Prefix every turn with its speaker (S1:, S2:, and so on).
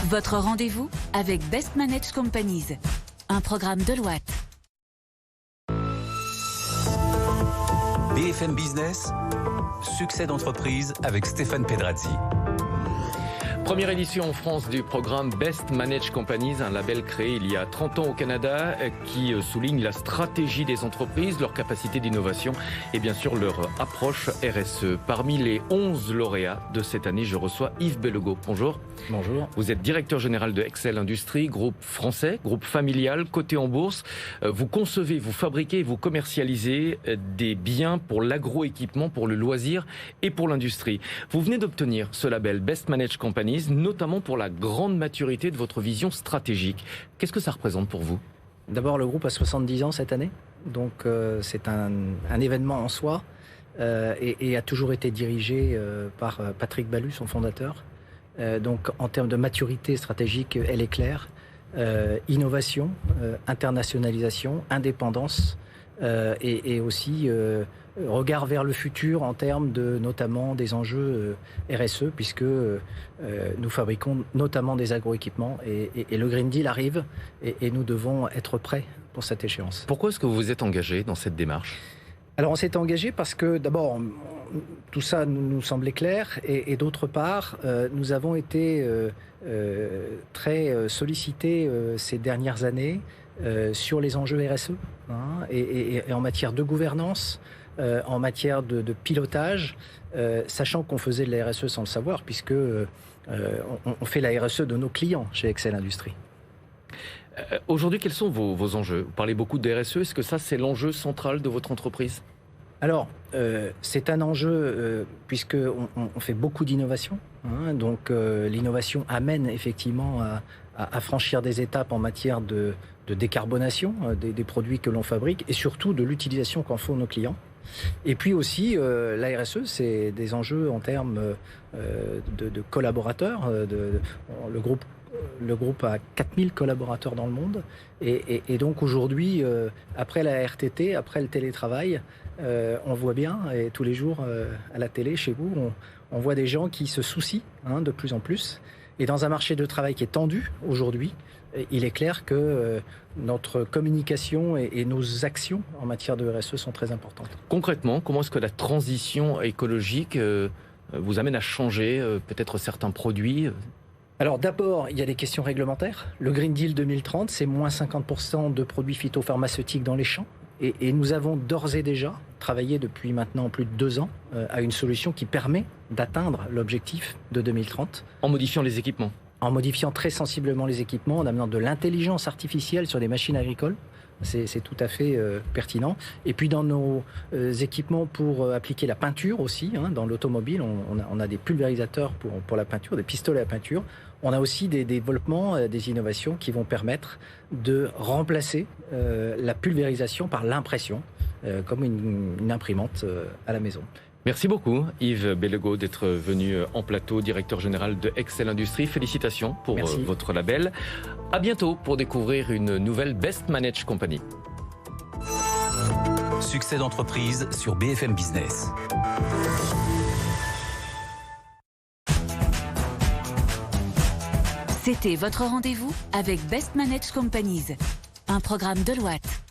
S1: Votre rendez-vous avec Best Managed Companies, un programme Deloitte.
S2: BFM Business, succès d'entreprise avec Stéphane Pedrazzi.
S3: Première édition en France du programme Best Managed Companies, un label créé il y a 30 ans au Canada qui souligne la stratégie des entreprises, leur capacité d'innovation et bien sûr leur approche RSE. Parmi les 11 lauréats de cette année, je reçois Yves Bellegaud. Bonjour.
S4: Bonjour. Vous
S3: êtes directeur général de Excel Industries, groupe français, groupe familial, coté en bourse. Vous concevez, vous fabriquez et vous commercialisez des biens pour l'agroéquipement, pour le loisir et pour l'industrie. Vous venez d'obtenir ce label Best Managed Companies, notamment pour la grande maturité de votre vision stratégique. Qu'est-ce que ça représente pour vous ?
S4: D'abord, le groupe a 70 ans cette année, donc c'est un événement en soi et a toujours été dirigé par Patrick Ballus, son fondateur. Donc en termes de maturité stratégique, elle est claire. Innovation, internationalisation, indépendance et aussi regard vers le futur en termes de notamment des enjeux RSE, puisque nous fabriquons notamment des agroéquipements et le Green Deal arrive et nous devons être prêts pour cette échéance.
S3: Pourquoi est-ce que vous vous êtes engagé dans cette démarche ?
S4: Alors on s'est engagé parce que d'abord tout ça nous semblait clair et d'autre part nous avons été très sollicités ces dernières années sur les enjeux RSE et en matière de gouvernance, en matière de pilotage, sachant qu'on faisait de la RSE sans le savoir, puisque on fait la RSE de nos clients chez Excel Industries.
S3: Aujourd'hui, quels sont vos enjeux ? Vous parlez beaucoup de RSE, est-ce que ça c'est l'enjeu central de votre entreprise ?
S4: Alors, c'est un enjeu puisqu'on fait beaucoup d'innovation. Donc l'innovation amène effectivement à franchir des étapes en matière de décarbonation des produits que l'on fabrique et surtout de l'utilisation qu'en font nos clients. Et puis aussi, la RSE, c'est des enjeux en termes de collaborateurs. Le groupe a 4000 collaborateurs dans le monde. Et donc aujourd'hui, après la RTT, après le télétravail, on voit bien, et tous les jours à la télé, chez vous, on voit des gens qui se soucient de plus en plus. Et dans un marché de travail qui est tendu aujourd'hui, il est clair que notre communication et nos actions en matière de RSE sont très importantes.
S3: Concrètement, comment est-ce que la transition écologique vous amène à changer peut-être certains produits ?
S4: Alors d'abord, il y a des questions réglementaires. Le Green Deal 2030, c'est moins 50% de produits phytopharmaceutiques dans les champs. Et nous avons d'ores et déjà travaillé depuis maintenant plus de 2 ans à une solution qui permet d'atteindre l'objectif de 2030.
S3: En modifiant les équipements ?
S4: En modifiant très sensiblement les équipements, en amenant de l'intelligence artificielle sur des machines agricoles. C'est tout à fait pertinent. Et puis dans nos équipements pour appliquer la peinture aussi, dans l'automobile, on a des pulvérisateurs pour la peinture, des pistolets à peinture. On a aussi des développements, des innovations qui vont permettre de remplacer la pulvérisation par l'impression, comme une imprimante à la maison.
S3: Merci beaucoup Yves Bellegaud d'être venu en plateau, directeur général de Excel Industries. Félicitations pour votre label. À bientôt pour découvrir une nouvelle Best Managed Company.
S2: Succès d'entreprise sur BFM Business.
S1: C'était votre rendez-vous avec Best Managed Companies, un programme Deloitte.